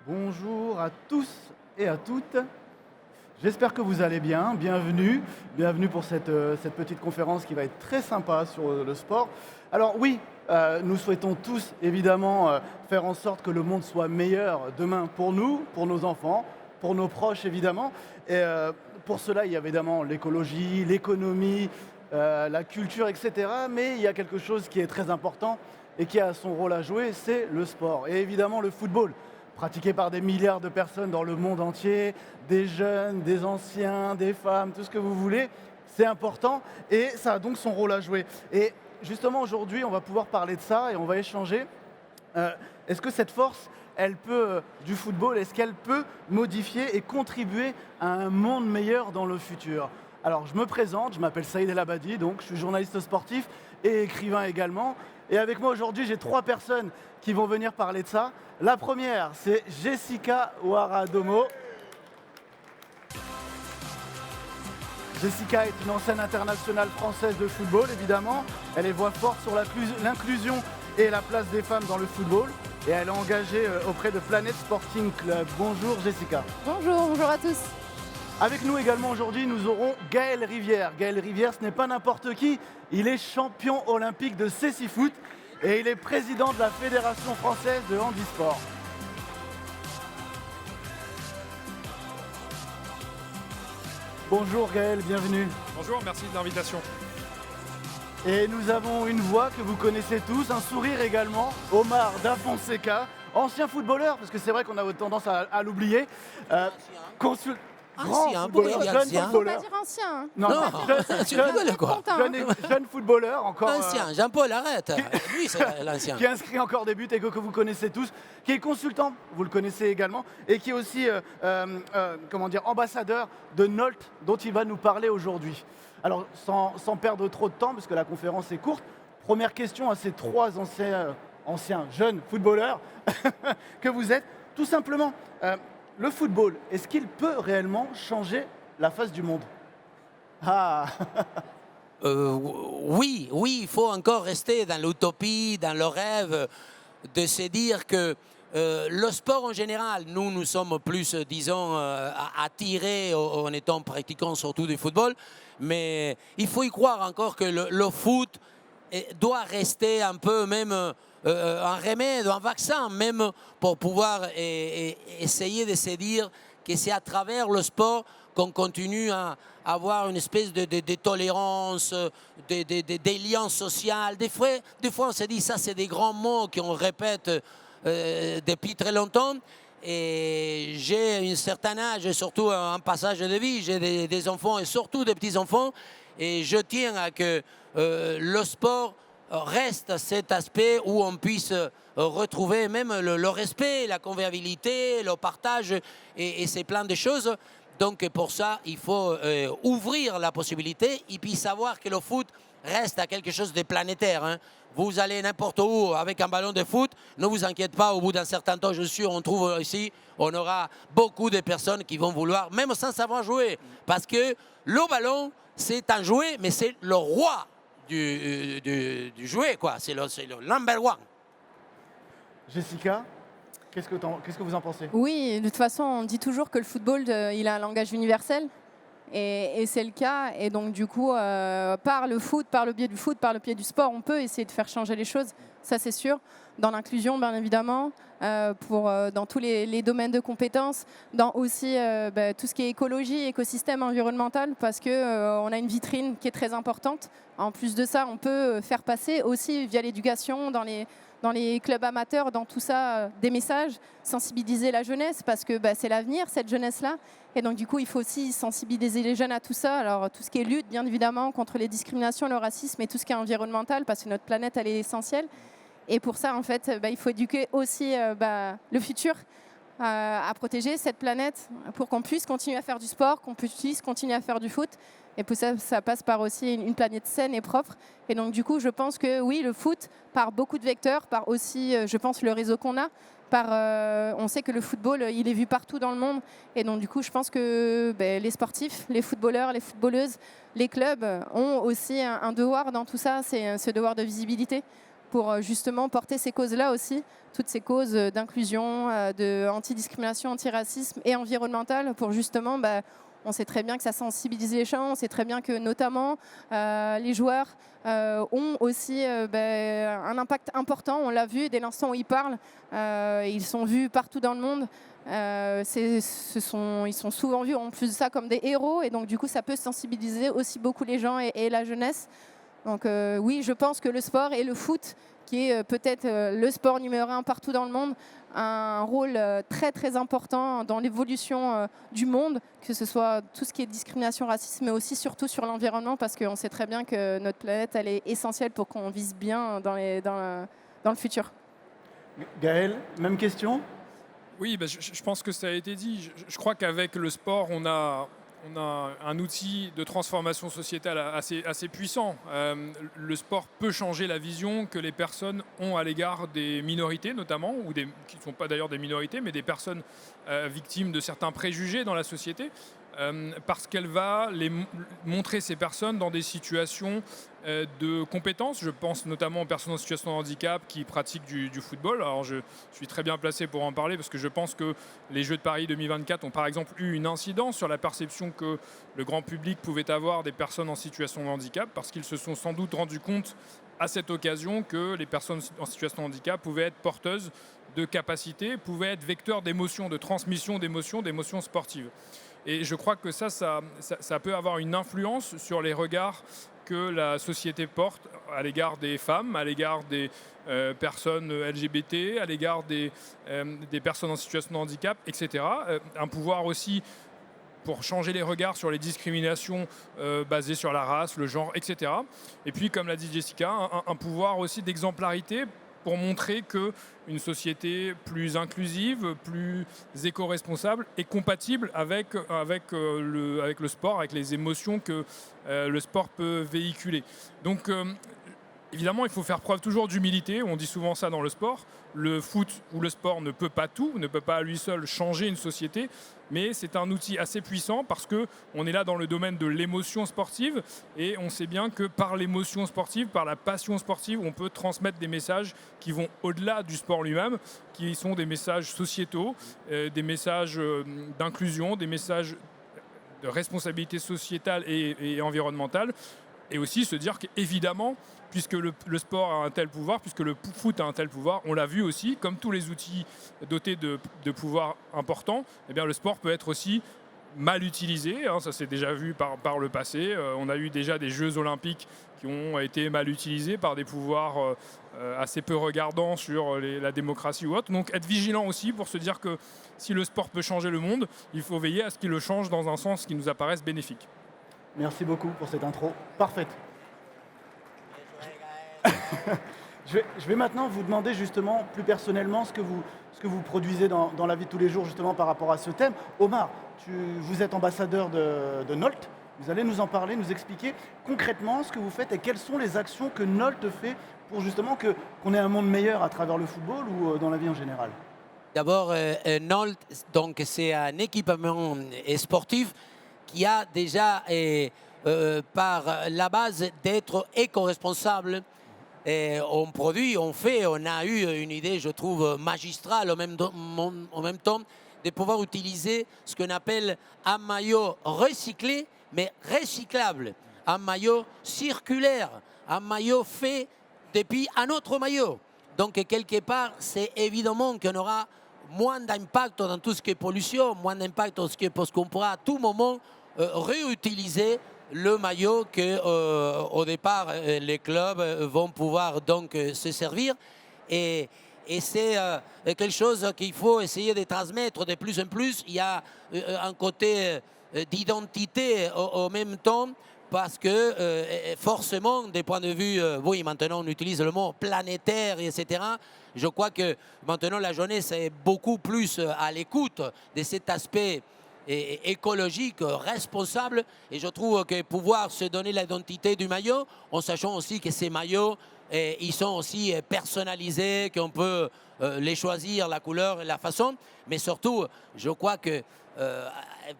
Bonjour à tous et à toutes. J'espère que vous allez bien. Bienvenue pour cette petite conférence qui va être très sympa sur le sport. Alors oui, nous souhaitons tous évidemment faire en sorte que le monde soit meilleur demain pour nous, pour nos enfants, pour nos proches évidemment. Et pour cela, il y a évidemment l'écologie, l'économie, la culture, etc. Mais il y a quelque chose qui est très important et qui a son rôle à jouer, c'est le sport. Et évidemment le football pratiqué par des milliards de personnes dans le monde entier, des jeunes, des anciens, des femmes, tout ce que vous voulez. C'est important et ça a donc son rôle à jouer. Et justement aujourd'hui, on va pouvoir parler de ça et on va échanger. Est-ce que cette force, elle peut, du football, est-ce qu'elle peut modifier et contribuer à un monde meilleur dans le futur? Alors je me présente, je m'appelle Saïd El Abadi, donc je suis journaliste sportif et écrivain également. Et avec moi aujourd'hui, j'ai 3 personnes qui vont venir parler de ça. La première, c'est Jessica Ouaradomo. Jessica est une ancienne internationale française de football, évidemment. Elle est voix forte sur l'inclusion et la place des femmes dans le football. Et elle est engagée auprès de Planet Sporting Club. Bonjour Jessica. Bonjour à tous. Avec nous également aujourd'hui, nous aurons Gaël Rivière. Gaël Rivière, ce n'est pas n'importe qui. Il est champion olympique de cécifoot et il est président de la Fédération française de handisport. Bonjour Gaël, bienvenue. Bonjour, merci de l'invitation. Et nous avons une voix que vous connaissez tous, un sourire également, Omar Da Fonseca, ancien footballeur, parce que c'est vrai qu'on a tendance à l'oublier. Grand Ancien, footballeur, pourquoi il est jeune ancien Faut footballeur. pas dire ancien. Hein. Non, Tu rigoles quoi? jeune footballeur, encore Ancien, Jean-Paul, arrête. Lui, c'est l'ancien. qui inscrit encore des buts et que vous connaissez tous, qui est consultant, vous le connaissez également, et qui est aussi ambassadeur de Nolt, dont il va nous parler aujourd'hui. Alors, sans perdre trop de temps, parce que la conférence est courte, première question à ces 3 anciens jeunes footballeurs que vous êtes. Tout simplement, le football, est-ce qu'il peut réellement changer la face du monde? Ah Oui, il faut encore rester dans l'utopie, dans le rêve, de se dire que le sport en général, nous sommes plus, disons, attirés en étant pratiquants surtout du football, mais il faut y croire encore que le foot doit rester un peu même un remède, un vaccin même pour pouvoir essayer de se dire que c'est à travers le sport qu'on continue à avoir une espèce de tolérance, des liens sociaux. Des fois, on se dit ça, c'est des grands mots qu'on répète depuis très longtemps. Et j'ai un certain âge, et surtout un passage de vie, j'ai des enfants et surtout des petits-enfants. Et je tiens à que le sport reste cet aspect où on puisse retrouver même le respect, la convivialité, le partage et c'est plein de choses. Donc pour ça, il faut ouvrir la possibilité et puis savoir que le foot reste à quelque chose de planétaire. Hein. Vous allez n'importe où avec un ballon de foot, ne vous inquiétez pas, au bout d'un certain temps, je suis sûr, on trouve ici, on aura beaucoup de personnes qui vont vouloir, même sans savoir jouer, parce que le ballon, c'est un jouet, mais c'est le roi du jouet, quoi. C'est le number one. Jessica, qu'est-ce que vous en pensez? Oui, de toute façon, on dit toujours que le football, il a un langage universel. Et c'est le cas. Et donc, du coup, par le foot, par le biais du foot, par le biais du sport, on peut essayer de faire changer les choses. Ça, c'est sûr. Dans l'inclusion, bien évidemment, dans tous les domaines de compétences, dans aussi tout ce qui est écologie, écosystème environnemental, parce qu'on a une vitrine qui est très importante. En plus de ça, on peut faire passer aussi, via l'éducation, dans les clubs amateurs, dans tout ça, des messages, sensibiliser la jeunesse, parce que c'est l'avenir, cette jeunesse-là. Et donc, du coup, il faut aussi sensibiliser les jeunes à tout ça. Alors, tout ce qui est lutte, bien évidemment, contre les discriminations, le racisme et tout ce qui est environnemental, parce que notre planète, elle est essentielle. Et pour ça, en fait, il faut éduquer aussi le futur à protéger cette planète pour qu'on puisse continuer à faire du sport, qu'on puisse continuer à faire du foot. Et pour ça, ça passe par aussi une planète saine et propre. Et donc, du coup, je pense que oui, le foot, par beaucoup de vecteurs, par aussi, je pense, le réseau qu'on a, on sait que le football, il est vu partout dans le monde. Et donc, du coup, je pense que les sportifs, les footballeurs, les footballeuses, les clubs ont aussi un devoir dans tout ça, c'est ce devoir de visibilité pour justement porter ces causes-là aussi, toutes ces causes d'inclusion, de anti-discrimination, anti-racisme et environnementale, pour justement, on sait très bien que ça sensibilise les gens, on sait très bien que notamment les joueurs ont aussi un impact important, on l'a vu dès l'instant où ils parlent, ils sont vus partout dans le monde. Ils sont souvent vus en plus de ça comme des héros, et donc du coup ça peut sensibiliser aussi beaucoup les gens et la jeunesse. Donc oui, je pense que le sport et le foot, qui est peut-être le sport numéro 1 partout dans le monde, a un rôle très très important dans l'évolution du monde, que ce soit tout ce qui est discrimination, racisme, mais aussi surtout sur l'environnement, parce qu'on sait très bien que notre planète, elle est essentielle pour qu'on vise bien dans le futur. Gaël, même question? Oui, je pense que ça a été dit. Je crois qu'avec le sport, on a un outil de transformation sociétale assez puissant. Le sport peut changer la vision que les personnes ont à l'égard des minorités notamment, qui ne sont pas d'ailleurs des minorités, mais des personnes victimes de certains préjugés dans la société, parce qu'elle va montrer ces personnes dans des situations de compétences. Je pense notamment aux personnes en situation de handicap qui pratiquent du football. Alors je suis très bien placé pour en parler, parce que je pense que les Jeux de Paris 2024 ont par exemple eu une incidence sur la perception que le grand public pouvait avoir des personnes en situation de handicap, parce qu'ils se sont sans doute rendus compte à cette occasion que les personnes en situation de handicap pouvaient être porteuses de capacités, pouvaient être vecteurs d'émotions, de transmission d'émotions sportives. Et je crois que ça peut avoir une influence sur les regards que la société porte à l'égard des femmes, à l'égard des personnes LGBT, à l'égard des personnes en situation de handicap, etc. Un pouvoir aussi pour changer les regards sur les discriminations basées sur la race, le genre, etc. Et puis, comme l'a dit Jessica, un pouvoir aussi d'exemplarité pour montrer qu'une société plus inclusive, plus éco-responsable est compatible avec le sport, avec les émotions que le sport peut véhiculer. Donc, évidemment, il faut faire preuve toujours d'humilité. On dit souvent ça dans le sport. Le foot ou le sport ne peut pas tout, ne peut pas à lui seul changer une société, mais c'est un outil assez puissant parce qu'on est là dans le domaine de l'émotion sportive, et on sait bien que par l'émotion sportive, par la passion sportive, on peut transmettre des messages qui vont au-delà du sport lui-même, qui sont des messages sociétaux, des messages d'inclusion, des messages de responsabilité sociétale et environnementale. Et aussi se dire qu'évidemment, puisque le sport a un tel pouvoir, puisque le foot a un tel pouvoir, on l'a vu aussi, comme tous les outils dotés de pouvoirs importants, eh bien, le sport peut être aussi mal utilisé. Ça s'est déjà vu par le passé. On a eu déjà des Jeux olympiques qui ont été mal utilisés par des pouvoirs assez peu regardants sur la démocratie ou autre. Donc être vigilant aussi pour se dire que si le sport peut changer le monde, il faut veiller à ce qu'il le change dans un sens qui nous apparaisse bénéfique. Merci beaucoup pour cette intro parfaite. Je vais maintenant vous demander justement plus personnellement ce que vous produisez dans la vie de tous les jours justement par rapport à ce thème. Omar, vous êtes ambassadeur de Nolt. Vous allez nous en parler, nous expliquer concrètement ce que vous faites et quelles sont les actions que Nolt fait pour justement qu'on ait un monde meilleur à travers le football ou dans la vie en général. D'abord, Nolt, donc c'est un équipement sportif qui a déjà par la base d'être éco-responsable. On produit, on fait, on a eu une idée, je trouve, magistrale en même temps, de pouvoir utiliser ce qu'on appelle un maillot recyclé, mais recyclable, un maillot circulaire, un maillot fait depuis un autre maillot. Donc, quelque part, c'est évidemment qu'on aura moins d'impact dans tout ce qui est pollution, moins d'impact parce qu'on pourra à tout moment réutiliser le maillot qu'au départ les clubs vont pouvoir donc se servir. Et c'est quelque chose qu'il faut essayer de transmettre de plus en plus. Il y a un côté d'identité en même temps, parce que forcément, des points de vue, oui, maintenant on utilise le mot planétaire, etc. Je crois que maintenant la jeunesse est beaucoup plus à l'écoute de cet aspect écologique, responsable, et je trouve que pouvoir se donner l'identité du maillot, en sachant aussi que ces maillots, ils sont aussi personnalisés, qu'on peut les choisir, la couleur et la façon, mais surtout, je crois que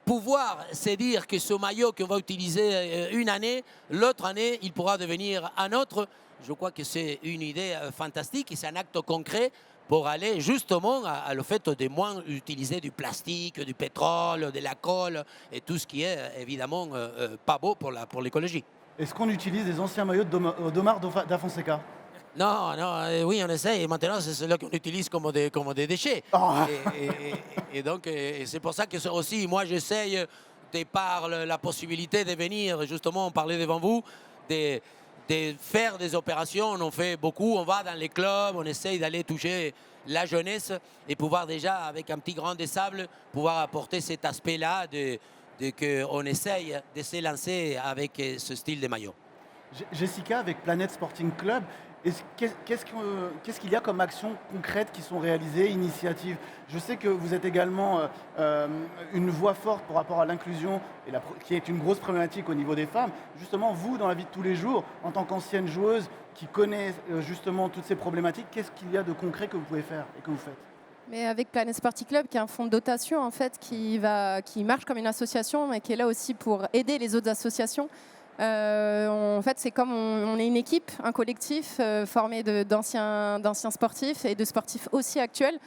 pouvoir se dire que ce maillot qu'on va utiliser une année, l'autre année, il pourra devenir un autre, je crois que c'est une idée fantastique et c'est un acte concret pour aller justement à le fait de moins utiliser du plastique, du pétrole, de la colle et tout ce qui est évidemment pas beau pour l'écologie. Est-ce qu'on utilise des anciens maillots d'Omar da Fonseca? Non, non, oui, on essaie. Et maintenant, c'est cela qu'on utilise comme des déchets. Oh. Et donc, c'est pour ça que aussi, moi, j'essaye, de par la possibilité de venir justement parler devant vous, de faire des opérations. On en fait beaucoup. On va dans les clubs, on essaye d'aller toucher la jeunesse et pouvoir déjà, avec un petit grain de sable, pouvoir apporter cet aspect-là qu'on essaye de se lancer avec ce style de maillot. Jessica, avec Planète Sporting Club, qu'est-ce qu'il y a comme actions concrètes qui sont réalisées, initiatives? Je sais que vous êtes également une voix forte par rapport à l'inclusion, qui est une grosse problématique au niveau des femmes. Justement, vous, dans la vie de tous les jours, en tant qu'ancienne joueuse qui connaît justement toutes ces problématiques, qu'est-ce qu'il y a de concret que vous pouvez faire et que vous faites? Mais avec Planet Sporty Club, qui est un fonds de dotation en fait, qui marche comme une association, mais qui est là aussi pour aider les autres associations. En fait, c'est comme on est une équipe, un collectif formé d'anciens sportifs et de sportifs aussi actuels,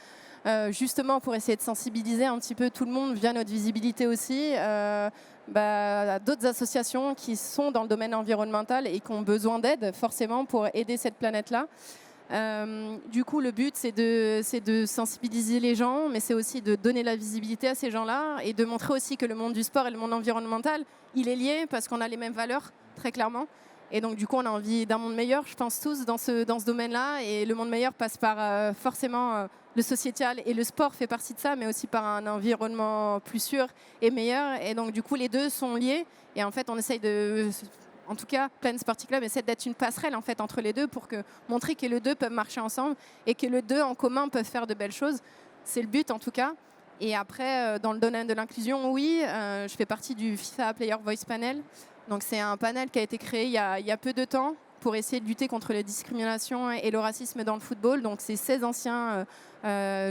justement pour essayer de sensibiliser un petit peu tout le monde via notre visibilité aussi. D'autres associations qui sont dans le domaine environnemental et qui ont besoin d'aide forcément pour aider cette planète-là. Du coup, le but, c'est de sensibiliser les gens, mais c'est aussi de donner la visibilité à ces gens-là et de montrer aussi que le monde du sport et le monde environnemental, il est lié parce qu'on a les mêmes valeurs, très clairement. Et donc, du coup, on a envie d'un monde meilleur, je pense tous, dans ce domaine-là. Et le monde meilleur passe par forcément le sociétal et le sport fait partie de ça, mais aussi par un environnement plus sûr et meilleur. Et donc, du coup, les deux sont liés. Et en fait, on essaye en tout cas, Planet Sporty Club essaie d'être une passerelle en fait, entre les deux pour montrer que les deux peuvent marcher ensemble et que les deux en commun peuvent faire de belles choses. C'est le but en tout cas. Et après, dans le domaine de l'inclusion, oui, je fais partie du FIFA Player Voice Panel. Donc c'est un panel qui a été créé il y a peu de temps pour essayer de lutter contre les discriminations et le racisme dans le football. Donc c'est 16 anciens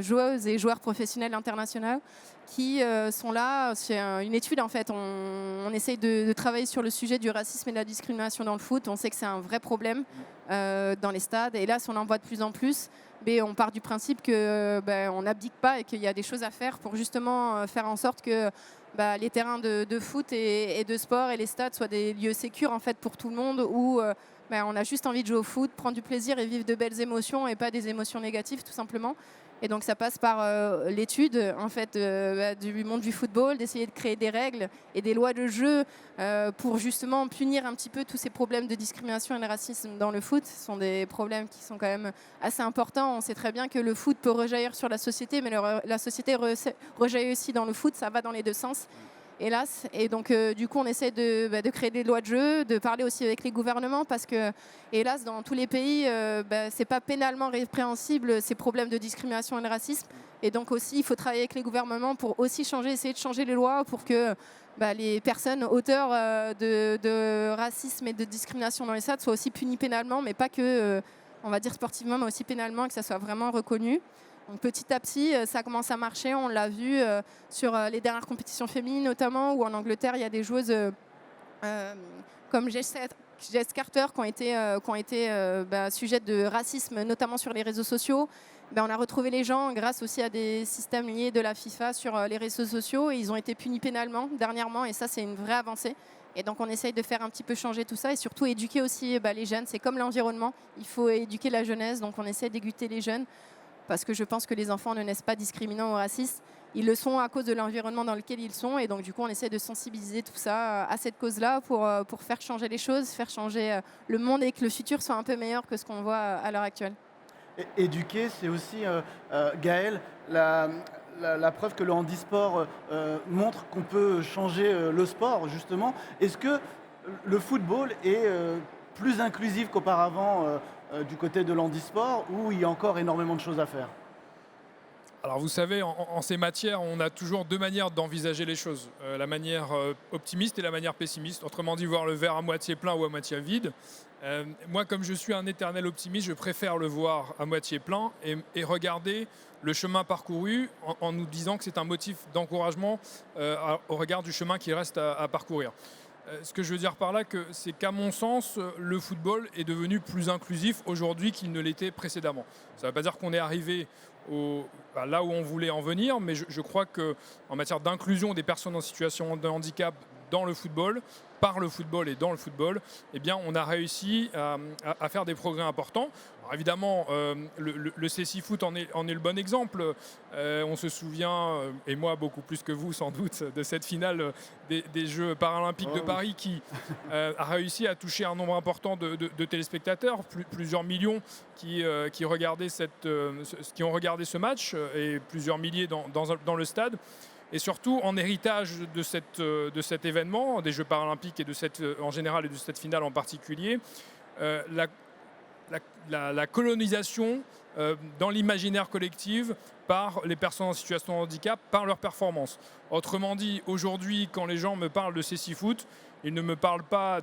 joueuses et joueurs professionnels internationaux qui sont là. C'est une étude en fait. On essaye de travailler sur le sujet du racisme et de la discrimination dans le foot. On sait que c'est un vrai problème dans les stades. Et là, on en voit de plus en plus. Mais on part du principe qu'on n'abdique pas et qu'il y a des choses à faire pour justement faire en sorte que les terrains de foot et de sport et les stades soient des lieux sécurs en fait, pour tout le monde où on a juste envie de jouer au foot, prendre du plaisir et vivre de belles émotions et pas des émotions négatives tout simplement. Et donc ça passe par l'étude en fait, du monde du football, d'essayer de créer des règles et des lois de jeu pour justement punir un petit peu tous ces problèmes de discrimination et de racisme dans le foot. Ce sont des problèmes qui sont quand même assez importants. On sait très bien que le foot peut rejaillir sur la société, mais la société rejaillit aussi dans le foot, ça va dans les deux sens. Hélas, et donc du coup on essaie de créer des lois de jeu, de parler aussi avec les gouvernements parce que hélas dans tous les pays c'est pas pénalement répréhensible ces problèmes de discrimination et de racisme et donc aussi il faut travailler avec les gouvernements pour aussi essayer de changer les lois pour que les personnes auteurs de racisme et de discrimination dans les stades soient aussi punies pénalement mais pas que on va dire sportivement mais aussi pénalement et que ça soit vraiment reconnu. Donc, petit à petit, ça commence à marcher. On l'a vu sur les dernières compétitions féminines, notamment, où en Angleterre, il y a des joueuses comme Jess Carter qui ont été sujettes de racisme, notamment sur les réseaux sociaux. On a retrouvé les gens grâce aussi à des systèmes liés de la FIFA sur les réseaux sociaux. Et ils ont été punis pénalement dernièrement. Et ça, c'est une vraie avancée. Et donc, on essaye de faire un petit peu changer tout ça et surtout éduquer aussi les jeunes. C'est comme l'environnement. Il faut éduquer la jeunesse. Donc, on essaie d'éduquer les jeunes. Parce que je pense que les enfants ne naissent pas discriminants ou racistes. Ils le sont à cause de l'environnement dans lequel ils sont. Et donc, du coup, on essaie de sensibiliser tout ça à cette cause-là pour faire changer les choses, faire changer le monde et que le futur soit un peu meilleur que ce qu'on voit à l'heure actuelle. Éduquer, c'est aussi, Gaël, la preuve que le handisport montre qu'on peut changer le sport, justement. Est-ce que le football est plus inclusif qu'auparavant du côté de l'handisport où il y a encore énormément de choses à faire? Alors vous savez, en ces matières, on a toujours deux manières d'envisager les choses. La manière optimiste et la manière pessimiste. Autrement dit, voir le verre à moitié plein ou à moitié vide. Moi, comme je suis un éternel optimiste, je préfère le voir à moitié plein et regarder le chemin parcouru en nous disant que c'est un motif d'encouragement au regard du chemin qui reste à parcourir. Ce que je veux dire par là, c'est qu'à mon sens, le football est devenu plus inclusif aujourd'hui qu'il ne l'était précédemment. Ça ne veut pas dire qu'on est arrivé là où on voulait en venir, mais je crois qu'en matière d'inclusion des personnes en situation de handicap dans le football, par le football et dans le football, eh bien, on a réussi à faire des progrès importants. Alors évidemment, le CSI Foot en est le bon exemple. On se souvient, et moi beaucoup plus que vous sans doute, de cette finale des Jeux paralympiques de Paris qui a réussi à toucher un nombre important de téléspectateurs, plusieurs millions qui ont regardé ce match et plusieurs milliers dans le stade. Et surtout, en héritage de cet événement, des Jeux paralympiques et en général et de cette finale en particulier, la colonisation dans l'imaginaire collectif par les personnes en situation de handicap, par leur performance. Autrement dit, aujourd'hui, quand les gens me parlent de CSI Foot, ils ne me parlent pas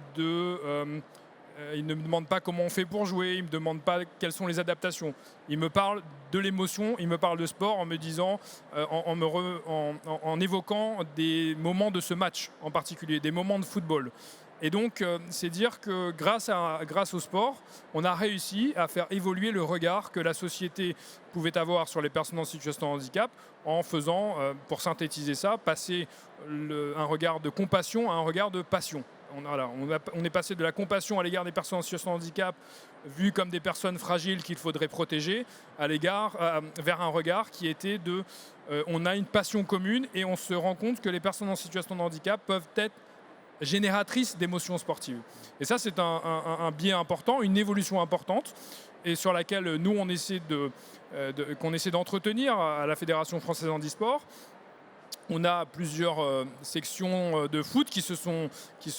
ils ne me demandent pas comment on fait pour jouer, ils ne me demandent pas quelles sont les adaptations. Ils me parlent de l'émotion, ils me parlent de sport en me disant, en évoquant des moments de ce match en particulier, des moments de football. Et donc, c'est dire que grâce au sport, on a réussi à faire évoluer le regard que la société pouvait avoir sur les personnes en situation de handicap en faisant, pour synthétiser ça, passer un regard de compassion à un regard de passion. On est passé de la compassion à l'égard des personnes en situation de handicap, vues comme des personnes fragiles qu'il faudrait protéger, vers un regard qui était on a une passion commune et on se rend compte que les personnes en situation de handicap peuvent être génératrices d'émotions sportives. Et ça, c'est un biais important, une évolution importante, et sur laquelle nous, on essaie d'entretenir à la Fédération française handisport. On a plusieurs sections de foot qui se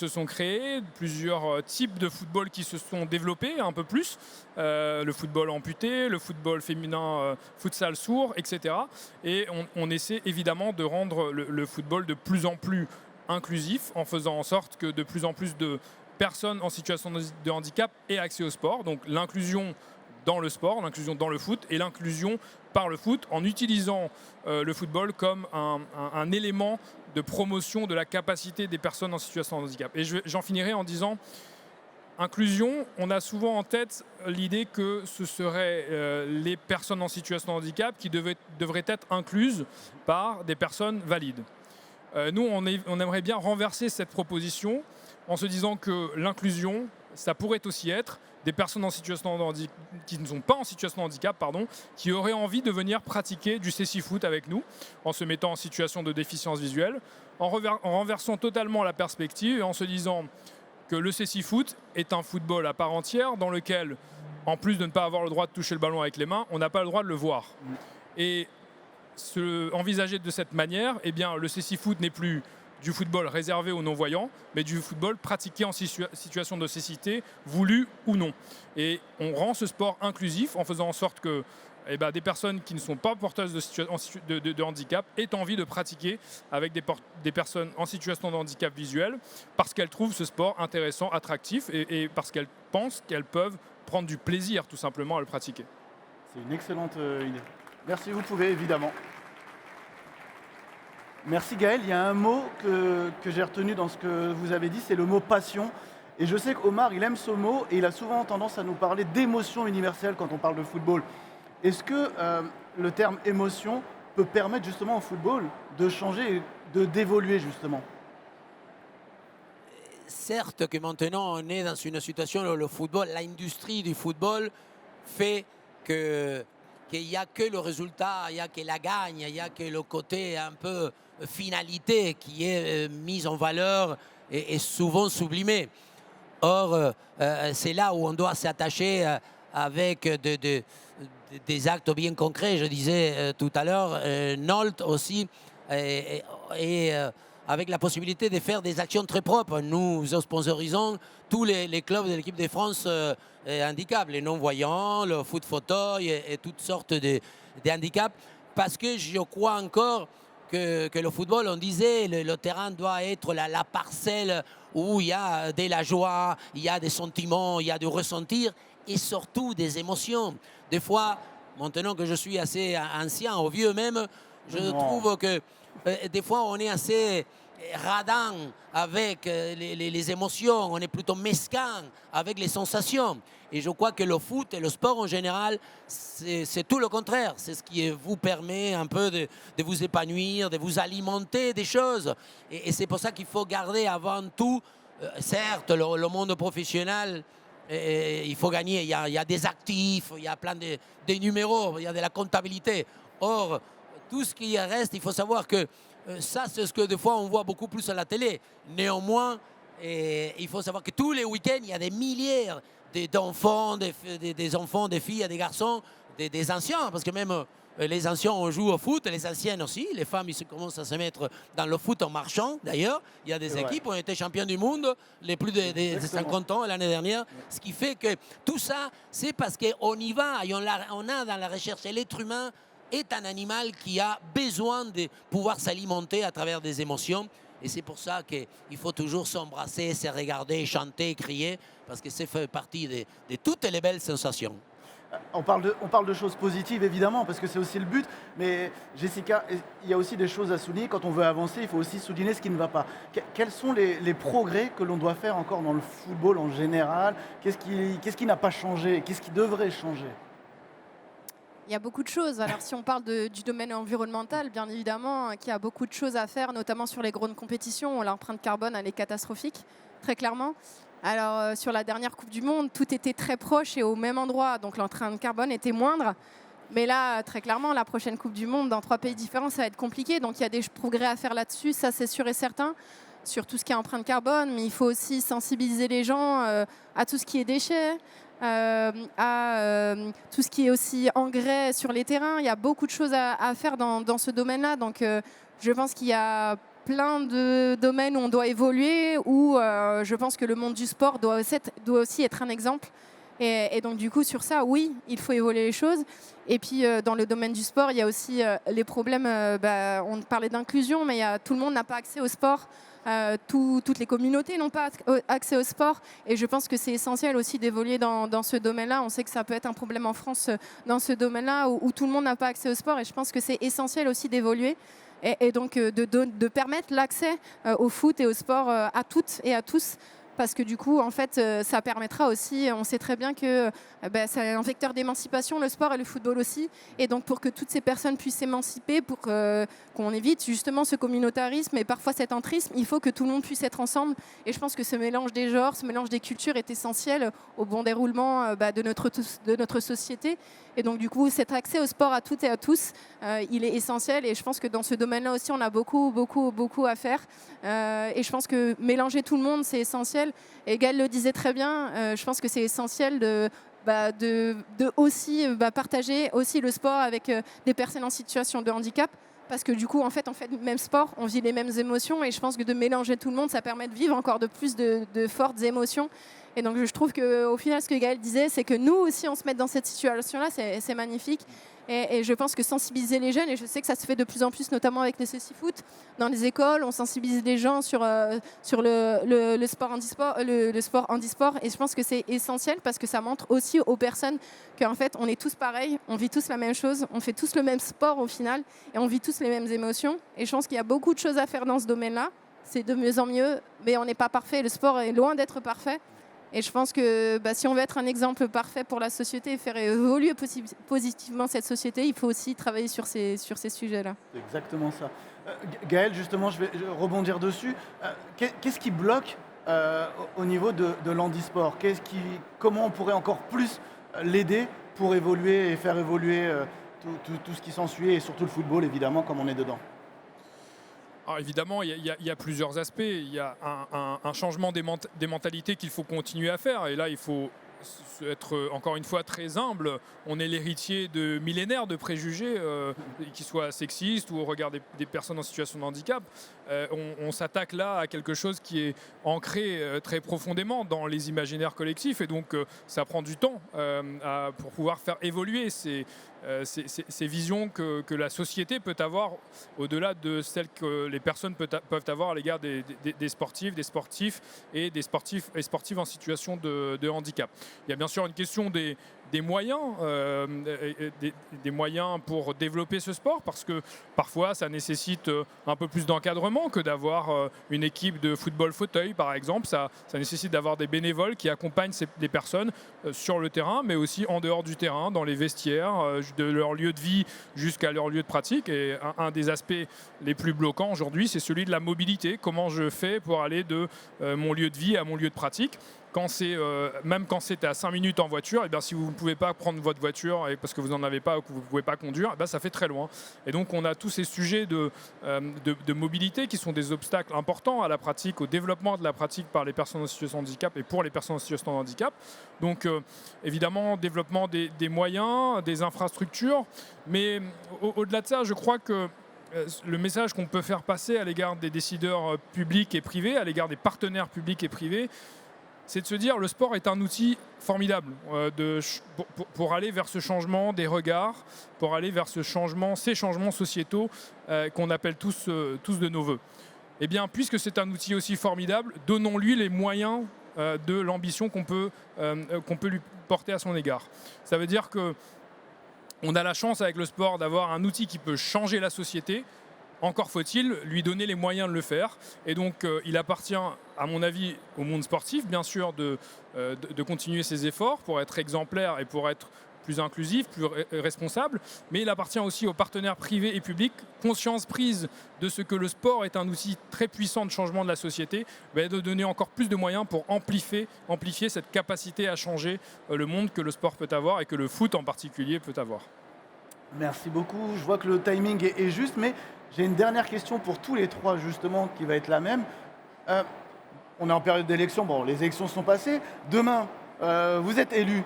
sont créées, plusieurs types de football qui se sont développés un peu plus. Le football amputé, le football féminin, futsal sourd, etc. Et on essaie évidemment de rendre le football de plus en plus inclusif en faisant en sorte que de plus en plus de personnes en situation de handicap aient accès au sport. Donc l'inclusion dans le sport, l'inclusion dans le foot et l'inclusion par le foot en utilisant le football comme un élément de promotion de la capacité des personnes en situation de handicap. Et j'en finirai en disant, inclusion, on a souvent en tête l'idée que ce seraient les personnes en situation de handicap qui devraient être incluses par des personnes valides. Nous, on aimerait bien renverser cette proposition en se disant que l'inclusion, ça pourrait aussi être des personnes en situation de handicap, qui ne sont pas en situation de handicap, qui auraient envie de venir pratiquer du CSI Foot avec nous, en se mettant en situation de déficience visuelle, en renversant totalement la perspective et en se disant que le CSI Foot est un football à part entière dans lequel, en plus de ne pas avoir le droit de toucher le ballon avec les mains, on n'a pas le droit de le voir. Et envisager de cette manière, eh bien, le CSI Foot n'est plus du football réservé aux non-voyants, mais du football pratiqué en situation de cécité, voulu ou non. Et on rend ce sport inclusif en faisant en sorte que des personnes qui ne sont pas porteuses de handicap aient envie de pratiquer avec des personnes en situation de handicap visuel parce qu'elles trouvent ce sport intéressant, attractif et parce qu'elles pensent qu'elles peuvent prendre du plaisir tout simplement à le pratiquer. C'est une excellente idée. Merci, vous pouvez évidemment. Merci Gaël. Il y a un mot que j'ai retenu dans ce que vous avez dit, c'est le mot passion. Et je sais qu'Omar, il aime ce mot et il a souvent tendance à nous parler d'émotion universelle quand on parle de football. Est-ce que le terme émotion peut permettre justement au football de changer, d'évoluer justement ? Certes que maintenant on est dans une situation où le football, l'industrie du football fait qu'il n'y a que le résultat, il n'y a que la gagne, il n'y a que le côté un peu finalité qui est mise en valeur et souvent sublimé. Or, c'est là où on doit s'attacher avec des actes bien concrets. Je disais tout à l'heure, Nolte aussi, et avec la possibilité de faire des actions très propres. Nous sponsorisons tous les clubs de l'équipe de France handicap, les non-voyants, le foot fauteuil et toutes sortes de handicaps, parce que je crois encore que le football, on disait, le terrain doit être la parcelle où il y a de la joie, il y a des sentiments, il y a du ressentir et surtout des émotions. Des fois, maintenant que je suis assez ancien, ou vieux même, je trouve que des fois on est assez radin avec les émotions, on est plutôt mesquin avec les sensations. Et je crois que le foot et le sport en général, c'est tout le contraire. C'est ce qui vous permet un peu de vous épanouir, de vous alimenter des choses. Et c'est pour ça qu'il faut garder avant tout, certes, le monde professionnel, il faut gagner. Il y a des actifs, il y a plein de numéros, il y a de la comptabilité. Or, tout ce qui reste, il faut savoir que ça, c'est ce que des fois on voit beaucoup plus à la télé. Néanmoins, il faut savoir que tous les week-ends, il y a des milliers d'enfants, des enfants, des filles, des garçons, des anciens, parce que même les anciens, on joue au foot, les anciennes aussi. Les femmes, ils commencent à se mettre dans le foot en marchant, d'ailleurs. Il y a des équipes qui ont été champions du monde, les plus de 50 ans l'année dernière. Ce qui fait que tout ça, c'est parce qu'on y va et on a dans la recherche. Et l'être humain est un animal qui a besoin de pouvoir s'alimenter à travers des émotions. Et c'est pour ça qu'il faut toujours s'embrasser, se regarder, chanter, crier, parce que ça fait partie de toutes les belles sensations. On parle de choses positives, évidemment, parce que c'est aussi le but. Mais Jessica, il y a aussi des choses à souligner. Quand on veut avancer, il faut aussi souligner ce qui ne va pas. Quels sont les progrès que l'on doit faire encore dans le football en général? Qu'est-ce qui n'a pas changé? Qu'est-ce qui devrait changer? Il y a beaucoup de choses. Alors, si on parle du domaine environnemental, bien évidemment, qu'il y a beaucoup de choses à faire, notamment sur les grandes compétitions. L'empreinte carbone, elle est catastrophique, très clairement. Alors, sur la dernière Coupe du Monde, tout était très proche et au même endroit. Donc, l'empreinte carbone était moindre. Mais là, très clairement, la prochaine Coupe du Monde, dans 3 pays différents, ça va être compliqué. Donc, il y a des progrès à faire là-dessus, ça, c'est sûr et certain, sur tout ce qui est empreinte carbone. Mais il faut aussi sensibiliser les gens à tout ce qui est déchets. Tout ce qui est aussi engrais sur les terrains. Il y a beaucoup de choses à faire dans ce domaine-là. Donc, je pense qu'il y a plein de domaines où on doit évoluer, où je pense que le monde du sport doit aussi être un exemple. Et donc, du coup, sur ça, oui, il faut évoluer les choses. Et puis, dans le domaine du sport, il y a aussi les problèmes. On parlait d'inclusion, mais tout le monde n'a pas accès au sport. Toutes les communautés n'ont pas accès au sport et je pense que c'est essentiel aussi d'évoluer dans ce domaine-là. On sait que ça peut être un problème en France dans ce domaine-là où tout le monde n'a pas accès au sport et je pense que c'est essentiel aussi d'évoluer et donc de permettre l'accès au foot et au sport à toutes et à tous. Parce que du coup, en fait, ça permettra aussi, on sait très bien que c'est un vecteur d'émancipation, le sport et le football aussi. Et donc, pour que toutes ces personnes puissent s'émanciper, pour qu'on évite justement ce communautarisme et parfois cet entrisme, il faut que tout le monde puisse être ensemble. Et je pense que ce mélange des genres, ce mélange des cultures est essentiel au bon déroulement de notre société. Et donc, du coup, cet accès au sport à toutes et à tous, il est essentiel. Et je pense que dans ce domaine-là aussi, on a beaucoup, beaucoup, beaucoup à faire. Et je pense que mélanger tout le monde, c'est essentiel. Et Gaël le disait très bien, je pense que c'est essentiel de aussi partager aussi le sport avec des personnes en situation de handicap. Parce que du coup, en fait, on fait le même sport, on vit les mêmes émotions. Et je pense que de mélanger tout le monde, ça permet de vivre encore de plus de fortes émotions. Et donc, je trouve qu'au final, ce que Gaël disait, c'est que nous aussi, on se met dans cette situation-là, c'est magnifique. Et je pense que sensibiliser les jeunes, et je sais que ça se fait de plus en plus, notamment avec les Ceci-Foot, dans les écoles, on sensibilise les gens sur le sport handisport, le sport handisport. Et je pense que c'est essentiel parce que ça montre aussi aux personnes qu'en fait, on est tous pareils, on vit tous la même chose, on fait tous le même sport au final, et on vit tous les mêmes émotions. Et je pense qu'il y a beaucoup de choses à faire dans ce domaine-là. C'est de mieux en mieux, mais on n'est pas parfait. Le sport est loin d'être parfait. Et je pense que si on veut être un exemple parfait pour la société et faire évoluer positivement cette société, il faut aussi travailler sur ces sujets-là. C'est exactement ça. Gaël, justement, je vais rebondir dessus. Qu'est-ce qui bloque au niveau de l'handisport? Comment on pourrait encore plus l'aider pour évoluer et faire évoluer tout ce qui s'ensuit, et surtout le football, évidemment, comme on est dedans? Alors évidemment, il y a plusieurs aspects. Il y a un changement des mentalités qu'il faut continuer à faire. Et là, il faut être encore une fois très humble. On est l'héritier de millénaires de préjugés, qu'ils soient sexistes ou au regard des personnes en situation de handicap. On s'attaque là à quelque chose qui est ancré très profondément dans les imaginaires collectifs. Et donc, ça prend du temps pour pouvoir faire évoluer ces visions que la société peut avoir au-delà de celles que les personnes peuvent avoir à l'égard des sportifs et des sportives en situation de handicap. Il y a bien sûr une question des moyens, des moyens pour développer ce sport, parce que parfois ça nécessite un peu plus d'encadrement que d'avoir une équipe de football fauteuil par exemple. Ça nécessite d'avoir des bénévoles qui accompagnent les personnes sur le terrain, mais aussi en dehors du terrain, dans les vestiaires, de leur lieu de vie jusqu'à leur lieu de pratique. Et un des aspects les plus bloquants aujourd'hui, c'est celui de la mobilité. Comment je fais pour aller de mon lieu de vie à mon lieu de pratique? Même quand c'est à 5 minutes en voiture, et bien si vous ne pouvez pas prendre votre voiture parce que vous n'en avez pas ou que vous ne pouvez pas conduire, et bien ça fait très loin. Et donc on a tous ces sujets de mobilité qui sont des obstacles importants à la pratique, au développement de la pratique par les personnes en situation de handicap et pour les personnes en situation de handicap. Donc évidemment, développement des moyens, des infrastructures, mais au-delà de ça, je crois que le message qu'on peut faire passer à l'égard des décideurs publics et privés, à l'égard des partenaires publics et privés, c'est de se dire le sport est un outil formidable pour aller vers ce changement des regards, pour aller vers ces changements sociétaux qu'on appelle tous de nos voeux. Eh bien, puisque c'est un outil aussi formidable, donnons-lui les moyens de l'ambition qu'on peut lui porter à son égard. Ça veut dire qu'on a la chance avec le sport d'avoir un outil qui peut changer la société. Encore faut-il lui donner les moyens de le faire. Et donc, il appartient, à mon avis, au monde sportif, bien sûr, de continuer ses efforts pour être exemplaire et pour être plus inclusif, plus responsable. Mais il appartient aussi aux partenaires privés et publics, conscience prise de ce que le sport est un outil très puissant de changement de la société, de donner encore plus de moyens pour amplifier cette capacité à changer le monde que le sport peut avoir et que le foot en particulier peut avoir. Merci beaucoup. Je vois que le timing est juste, mais j'ai une dernière question pour tous les trois, justement, qui va être la même. On est en période d'élection. Bon, les élections sont passées. Demain, vous êtes élu.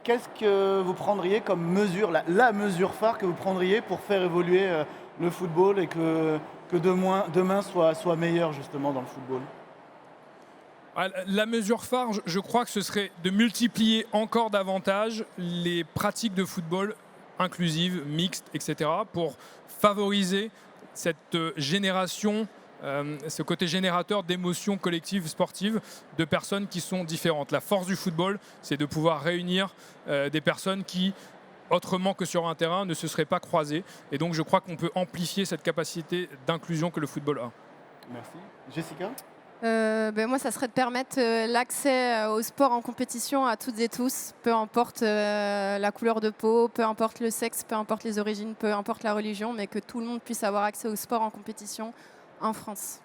Qu'est-ce que vous prendriez comme mesure, la mesure phare que vous prendriez pour faire évoluer le football et que demain soit meilleur, justement, dans le football? La mesure phare, je crois que ce serait de multiplier encore davantage les pratiques de football inclusives, mixtes, etc., pour favoriser cette génération, ce côté générateur d'émotions collectives sportives de personnes qui sont différentes. La force du football, c'est de pouvoir réunir des personnes qui, autrement que sur un terrain, ne se seraient pas croisées. Et donc je crois qu'on peut amplifier cette capacité d'inclusion que le football a. Merci. Jessica? Moi, ça serait de permettre l'accès au sport en compétition à toutes et tous, peu importe la couleur de peau, peu importe le sexe, peu importe les origines, peu importe la religion, mais que tout le monde puisse avoir accès au sport en compétition en France.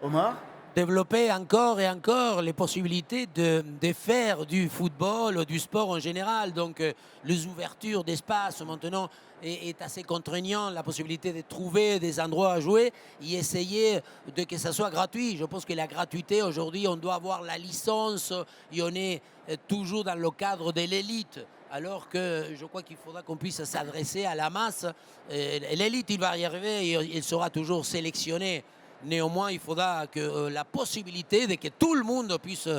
Omar? Développer encore et encore les possibilités de faire du football, du sport en général. Donc, les ouvertures d'espace maintenant est assez contraignant. La possibilité de trouver des endroits à jouer et essayer que ça soit gratuit. Je pense que la gratuité, aujourd'hui, on doit avoir la licence et on est toujours dans le cadre de l'élite. Alors que je crois qu'il faudra qu'on puisse s'adresser à la masse. L'élite, il va y arriver et il sera toujours sélectionné. Néanmoins, il faudra que la possibilité de que tout le monde puisse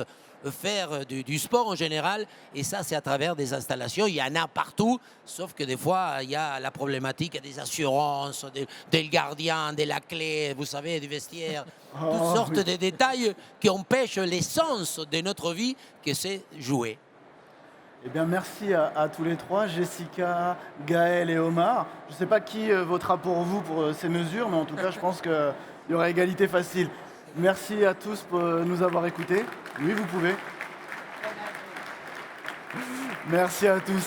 faire du sport en général. Et ça, c'est à travers des installations. Il y en a partout, sauf que des fois, il y a la problématique des assurances, des gardiens, de la clé, vous savez, du vestiaire. Toutes sortes de détails qui empêchent l'essence de notre vie, que c'est jouer. Eh bien, merci à tous les trois, Jessica, Gaël et Omar. Je ne sais pas qui votera pour vous pour ces mesures, mais en tout cas, je pense qu'il y aura égalité facile. Merci à tous pour nous avoir écoutés. Oui, vous pouvez. Merci à tous.